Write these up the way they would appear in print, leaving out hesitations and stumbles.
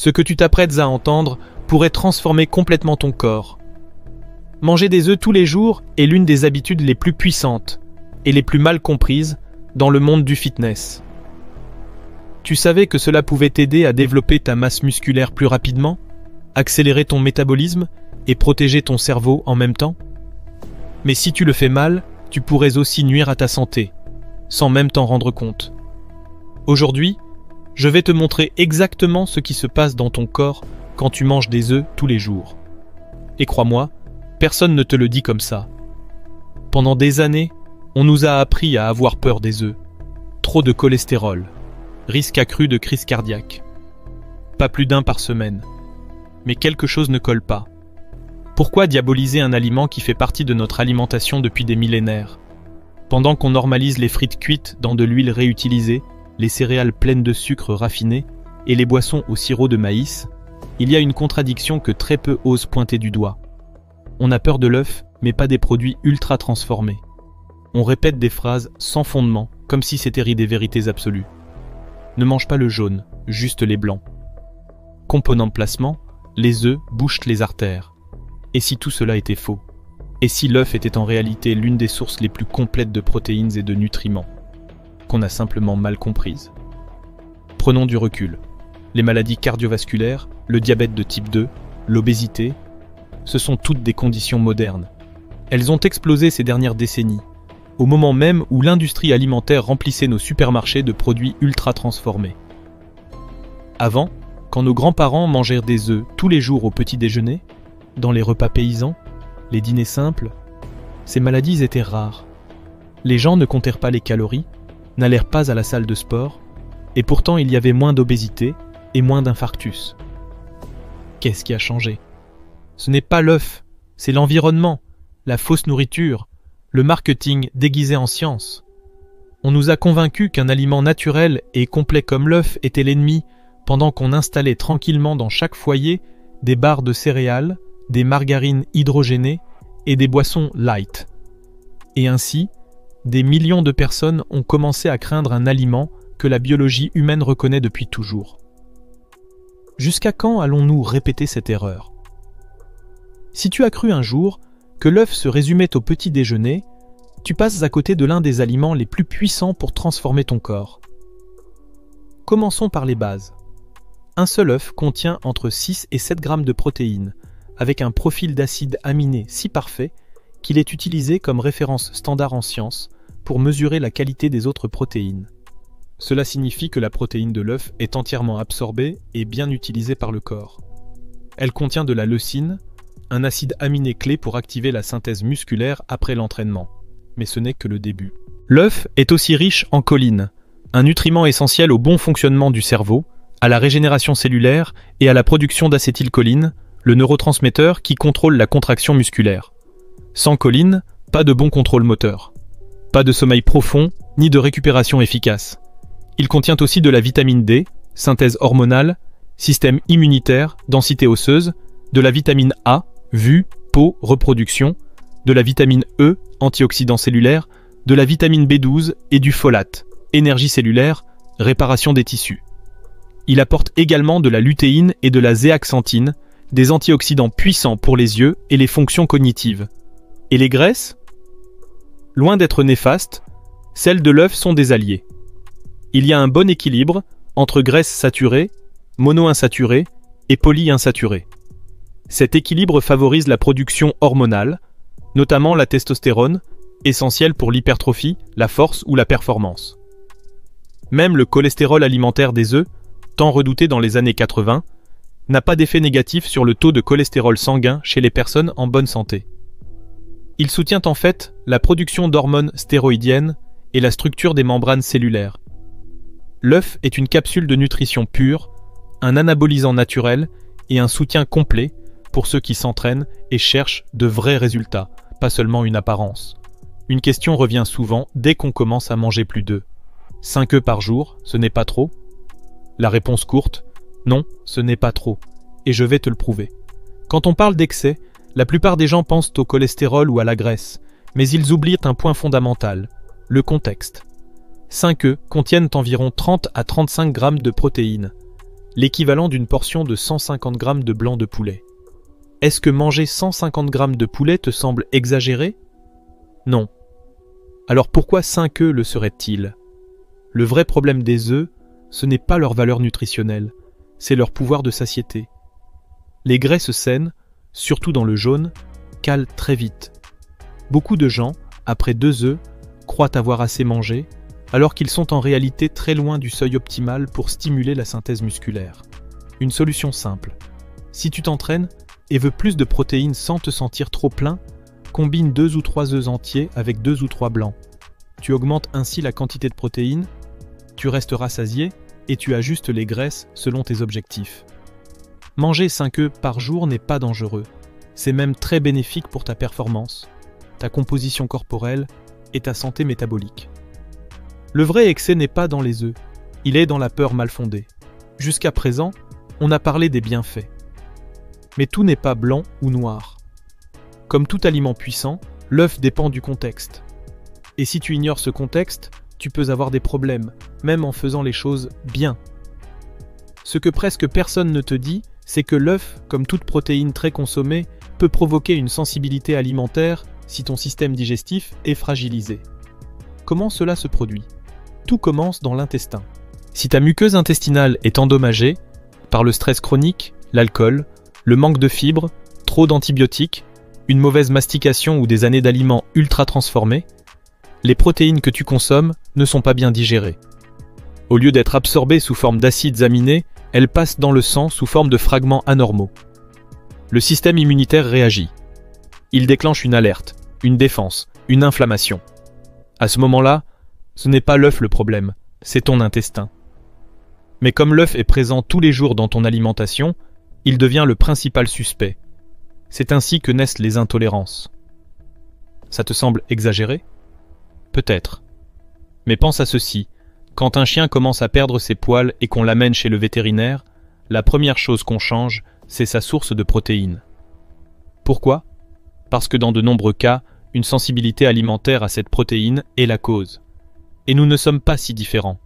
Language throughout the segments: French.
Ce que tu t'apprêtes à entendre pourrait transformer complètement ton corps. Manger des œufs tous les jours est l'une des habitudes les plus puissantes et les plus mal comprises dans le monde du fitness. Tu savais que cela pouvait t'aider à développer ta masse musculaire plus rapidement, accélérer ton métabolisme et protéger ton cerveau en même temps? Mais si tu le fais mal, tu pourrais aussi nuire à ta santé, sans même t'en rendre compte. Aujourd'hui, je vais te montrer exactement ce qui se passe dans ton corps quand tu manges des œufs tous les jours. Et crois-moi, personne ne te le dit comme ça. Pendant des années, on nous a appris à avoir peur des œufs. Trop de cholestérol, risque accru de crise cardiaque. Pas plus d'un par semaine. Mais quelque chose ne colle pas. Pourquoi diaboliser un aliment qui fait partie de notre alimentation depuis des millénaires? Pendant qu'on normalise les frites cuites dans de l'huile réutilisée, les céréales pleines de sucre raffiné et les boissons au sirop de maïs, il y a une contradiction que très peu osent pointer du doigt. On a peur de l'œuf, mais pas des produits ultra transformés. On répète des phrases sans fondement, comme si c'était des vérités absolues. Ne mange pas le jaune, juste les blancs. Composant de placement, les œufs bouchent les artères. Et si tout cela était faux? Et si l'œuf était en réalité l'une des sources les plus complètes de protéines et de nutriments, qu'on a simplement mal comprises? Prenons du recul. Les maladies cardiovasculaires, le diabète de type 2, l'obésité, ce sont toutes des conditions modernes. Elles ont explosé ces dernières décennies, au moment même où l'industrie alimentaire remplissait nos supermarchés de produits ultra transformés. Avant, quand nos grands-parents mangèrent des œufs tous les jours au petit déjeuner, dans les repas paysans, les dîners simples, ces maladies étaient rares. Les gens ne comptèrent pas les calories, n'allèrent pas à la salle de sport, et pourtant il y avait moins d'obésité et moins d'infarctus. Qu'est-ce qui a changé? Ce n'est pas l'œuf, c'est l'environnement, la fausse nourriture, le marketing déguisé en science. On nous a convaincus qu'un aliment naturel et complet comme l'œuf était l'ennemi, pendant qu'on installait tranquillement dans chaque foyer des barres de céréales, des margarines hydrogénées et des boissons light. Et ainsi, des millions de personnes ont commencé à craindre un aliment que la biologie humaine reconnaît depuis toujours. Jusqu'à quand allons-nous répéter cette erreur? Si tu as cru un jour que l'œuf se résumait au petit déjeuner, tu passes à côté de l'un des aliments les plus puissants pour transformer ton corps. Commençons par les bases. Un seul œuf contient entre 6 et 7 grammes de protéines, avec un profil d'acides aminés si parfait qu'il est utilisé comme référence standard en science pour mesurer la qualité des autres protéines. Cela signifie que la protéine de l'œuf est entièrement absorbée et bien utilisée par le corps. Elle contient de la leucine, un acide aminé clé pour activer la synthèse musculaire après l'entraînement. Mais ce n'est que le début. L'œuf est aussi riche en choline, un nutriment essentiel au bon fonctionnement du cerveau, à la régénération cellulaire et à la production d'acétylcholine, le neurotransmetteur qui contrôle la contraction musculaire. Sans choline, pas de bon contrôle moteur. Pas de sommeil profond, ni de récupération efficace. Il contient aussi de la vitamine D, synthèse hormonale, système immunitaire, densité osseuse, de la vitamine A, vue, peau, reproduction, de la vitamine E, antioxydant cellulaire, de la vitamine B12 et du folate, énergie cellulaire, réparation des tissus. Il apporte également de la lutéine et de la zéaxanthine, des antioxydants puissants pour les yeux et les fonctions cognitives. Et les graisses? Loin d'être néfastes, celles de l'œuf sont des alliés. Il y a un bon équilibre entre graisses saturées, monoinsaturées et polyinsaturées. Cet équilibre favorise la production hormonale, notamment la testostérone, essentielle pour l'hypertrophie, la force ou la performance. Même le cholestérol alimentaire des œufs, tant redouté dans les années 80, n'a pas d'effet négatif sur le taux de cholestérol sanguin chez les personnes en bonne santé. Il soutient en fait la production d'hormones stéroïdiennes et la structure des membranes cellulaires. L'œuf est une capsule de nutrition pure, un anabolisant naturel et un soutien complet pour ceux qui s'entraînent et cherchent de vrais résultats, pas seulement une apparence. Une question revient souvent dès qu'on commence à manger plus d'œufs. 5 œufs par jour, ce n'est pas trop? La réponse courte, non, ce n'est pas trop, et je vais te le prouver. Quand on parle d'excès, la plupart des gens pensent au cholestérol ou à la graisse, mais ils oublient un point fondamental, le contexte. 5 œufs contiennent environ 30 à 35 grammes de protéines. l'équivalent d'une portion de 150 grammes de blanc de poulet. Est-ce que manger 150 grammes de poulet te semble exagéré? Non. Alors pourquoi 5 œufs le seraient-ils? Le vrai problème des œufs, ce n'est pas leur valeur nutritionnelle, c'est leur pouvoir de satiété. Les graisses saines, surtout dans le jaune, calent très vite. Beaucoup de gens, après 2 œufs, croient avoir assez mangé, alors qu'ils sont en réalité très loin du seuil optimal pour stimuler la synthèse musculaire. Une solution simple. Si tu t'entraînes et veux plus de protéines sans te sentir trop plein, combine 2 ou 3 œufs entiers avec 2 ou 3 blancs. Tu augmentes ainsi la quantité de protéines, tu restes rassasié et tu ajustes les graisses selon tes objectifs. Manger 5 œufs par jour n'est pas dangereux. C'est même très bénéfique pour ta performance, ta composition corporelle et ta santé métabolique. Le vrai excès n'est pas dans les œufs, il est dans la peur mal fondée. Jusqu'à présent, on a parlé des bienfaits. Mais tout n'est pas blanc ou noir. Comme tout aliment puissant, l'œuf dépend du contexte. Et si tu ignores ce contexte, tu peux avoir des problèmes, même en faisant les choses bien. Ce que presque personne ne te dit, c'est que l'œuf, comme toute protéine très consommée, peut provoquer une sensibilité alimentaire si ton système digestif est fragilisé. Comment cela se produit? Tout commence dans l'intestin. Si ta muqueuse intestinale est endommagée par le stress chronique, l'alcool, le manque de fibres, trop d'antibiotiques, une mauvaise mastication ou des années d'aliments ultra transformés, les protéines que tu consommes ne sont pas bien digérées. Au lieu d'être absorbées sous forme d'acides aminés, elles passent dans le sang sous forme de fragments anormaux. Le système immunitaire réagit. Il déclenche une alerte, une défense, une inflammation. À ce moment-là, ce n'est pas l'œuf le problème, c'est ton intestin. Mais comme l'œuf est présent tous les jours dans ton alimentation, il devient le principal suspect. C'est ainsi que naissent les intolérances. Ça te semble exagéré? Peut-être. Mais pense à ceci, quand un chien commence à perdre ses poils et qu'on l'amène chez le vétérinaire, la première chose qu'on change, c'est sa source de protéines. Pourquoi? Parce que dans de nombreux cas, une sensibilité alimentaire à cette protéine est la cause. Et nous ne sommes pas si différents.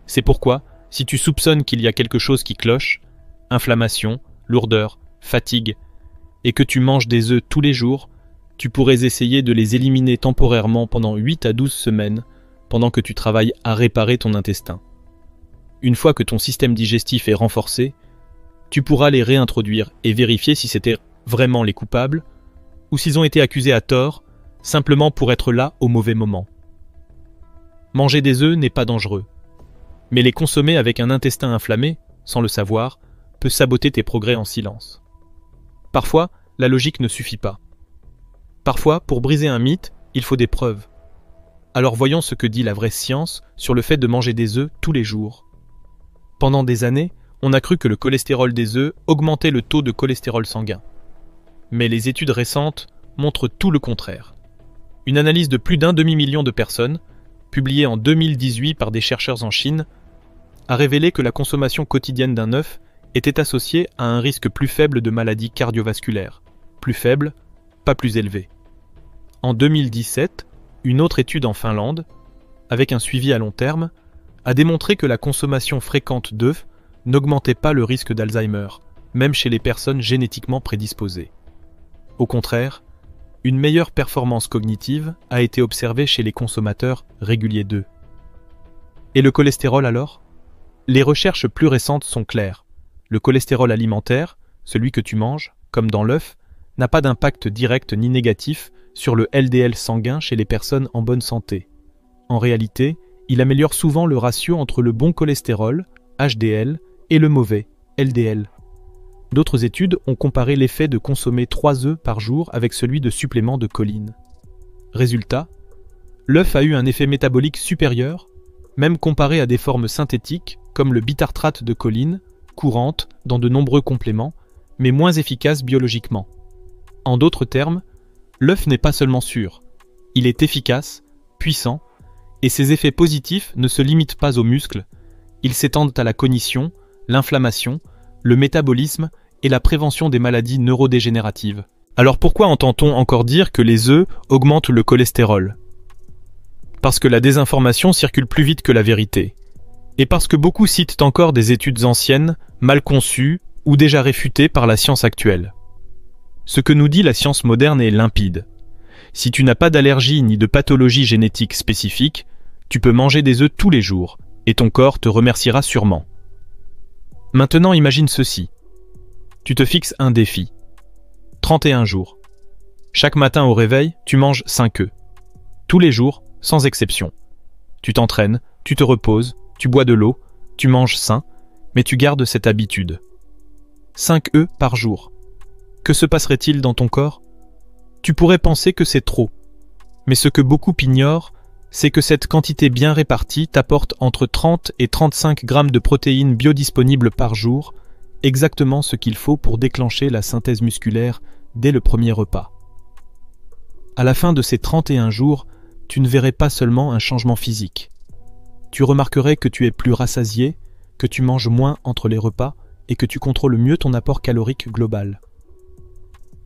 C'est pourquoi, si tu soupçonnes qu'il y a quelque chose qui cloche, inflammation, lourdeur, fatigue, et que tu manges des œufs tous les jours, tu pourrais essayer de les éliminer temporairement pendant 8 à 12 semaines, pendant que tu travailles à réparer ton intestin. Une fois que ton système digestif est renforcé, tu pourras les réintroduire et vérifier si c'était vraiment les coupables, ou s'ils ont été accusés à tort, simplement pour être là au mauvais moment. Manger des œufs n'est pas dangereux, mais les consommer avec un intestin inflammé, sans le savoir, peut saboter tes progrès en silence. Parfois, la logique ne suffit pas. Parfois, pour briser un mythe, il faut des preuves. Alors voyons ce que dit la vraie science sur le fait de manger des œufs tous les jours. Pendant des années, on a cru que le cholestérol des œufs augmentait le taux de cholestérol sanguin. Mais les études récentes montrent tout le contraire. Une analyse de plus d'1 demi-million de personnes, publiée en 2018 par des chercheurs en Chine, a révélé que la consommation quotidienne d'un œuf était associée à un risque plus faible de maladies cardiovasculaires. Plus faible, pas plus élevé. En 2017, une autre étude en Finlande, avec un suivi à long terme, a démontré que la consommation fréquente d'œufs n'augmentait pas le risque d'Alzheimer, même chez les personnes génétiquement prédisposées. Au contraire, une meilleure performance cognitive a été observée chez les consommateurs réguliers d'œufs. Et le cholestérol alors? Les recherches plus récentes sont claires. Le cholestérol alimentaire, celui que tu manges, comme dans l'œuf, n'a pas d'impact direct ni négatif sur le LDL sanguin chez les personnes en bonne santé. En réalité, il améliore souvent le ratio entre le bon cholestérol, HDL, et le mauvais, LDL. D'autres études ont comparé l'effet de consommer 3 œufs par jour avec celui de suppléments de choline. Résultat, l'œuf a eu un effet métabolique supérieur, même comparé à des formes synthétiques comme le bitartrate de choline, courante dans de nombreux compléments, mais moins efficace biologiquement. En d'autres termes, l'œuf n'est pas seulement sûr, il est efficace, puissant, et ses effets positifs ne se limitent pas aux muscles, ils s'étendent à la cognition, l'inflammation, le métabolisme et la prévention des maladies neurodégénératives. Alors pourquoi entend-on encore dire que les œufs augmentent le cholestérol? Parce que la désinformation circule plus vite que la vérité. et parce que beaucoup citent encore des études anciennes, mal conçues ou déjà réfutées par la science actuelle. Ce que nous dit la science moderne est limpide. Si tu n'as pas d'allergie ni de pathologie génétique spécifique, tu peux manger des œufs tous les jours, et ton corps te remerciera sûrement. Maintenant imagine ceci. Tu te fixes un défi. 31 jours. Chaque matin au réveil, tu manges 5 œufs. Tous les jours, sans exception. Tu t'entraînes, tu te reposes, tu bois de l'eau, tu manges sain, mais tu gardes cette habitude. 5 œufs par jour. Que se passerait-il dans ton corps? Tu pourrais penser que c'est trop. Mais ce que beaucoup ignorent, c'est que cette quantité bien répartie t'apporte entre 30 et 35 grammes de protéines biodisponibles par jour, exactement ce qu'il faut pour déclencher la synthèse musculaire dès le premier repas. À la fin de ces 31 jours, tu ne verrais pas seulement un changement physique. Tu remarquerais que tu es plus rassasié, que tu manges moins entre les repas et que tu contrôles mieux ton apport calorique global.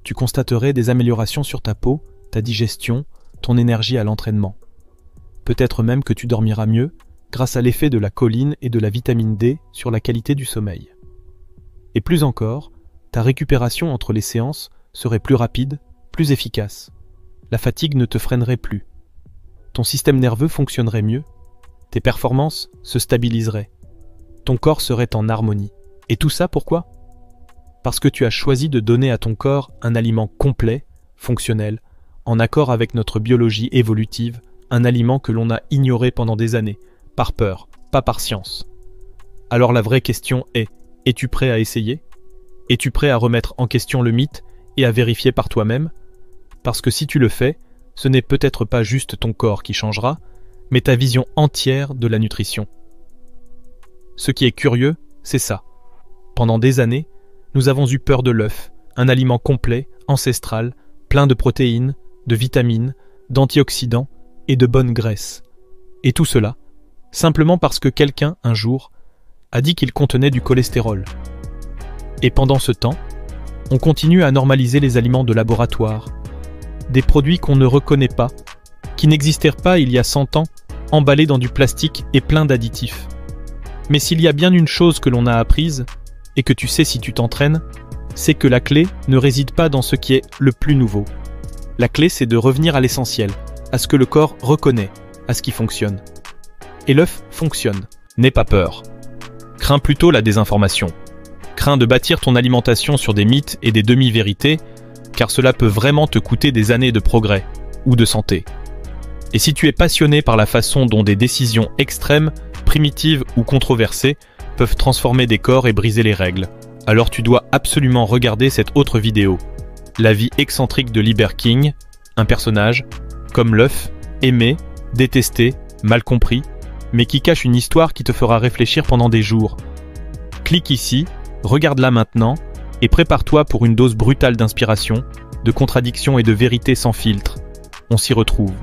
Tu constaterais des améliorations sur ta peau, ta digestion, ton énergie à l'entraînement. Peut-être même que tu dormiras mieux grâce à l'effet de la choline et de la vitamine D sur la qualité du sommeil. Et plus encore, ta récupération entre les séances serait plus rapide, plus efficace. La fatigue ne te freinerait plus. Ton système nerveux fonctionnerait mieux. Tes performances se stabiliseraient. Ton corps serait en harmonie. Et tout ça pourquoi? Parce que tu as choisi de donner à ton corps un aliment complet, fonctionnel, en accord avec notre biologie évolutive, un aliment que l'on a ignoré pendant des années, par peur, pas par science. Alors la vraie question est, es-tu prêt à essayer? Es-tu prêt à remettre en question le mythe et à vérifier par toi-même? Parce que si tu le fais, ce n'est peut-être pas juste ton corps qui changera, mais ta vision entière de la nutrition. Ce qui est curieux, c'est ça. Pendant des années, nous avons eu peur de l'œuf, un aliment complet, ancestral, plein de protéines, de vitamines, d'antioxydants et de bonnes graisses. Et tout cela, simplement parce que quelqu'un, un jour, a dit qu'il contenait du cholestérol. Et pendant ce temps, on continue à normaliser les aliments de laboratoire, des produits qu'on ne reconnaît pas, qui n'existèrent pas il y a 100 ans, emballés dans du plastique et pleins d'additifs. Mais s'il y a bien une chose que l'on a apprise, et que tu sais si tu t'entraînes, c'est que la clé ne réside pas dans ce qui est le plus nouveau. La clé, c'est de revenir à l'essentiel, à ce que le corps reconnaît, à ce qui fonctionne. Et l'œuf fonctionne. N'aie pas peur. Crains plutôt la désinformation. Crains de bâtir ton alimentation sur des mythes et des demi-vérités, car cela peut vraiment te coûter des années de progrès ou de santé. Et si tu es passionné par la façon dont des décisions extrêmes, primitives ou controversées peuvent transformer des corps et briser les règles, alors tu dois absolument regarder cette autre vidéo. La vie excentrique de Liber King, un personnage, comme l'œuf, aimé, détesté, mal compris, mais qui cache une histoire qui te fera réfléchir pendant des jours. Clique ici, regarde-la maintenant, et prépare-toi pour une dose brutale d'inspiration, de contradictions et de vérité sans filtre. On s'y retrouve.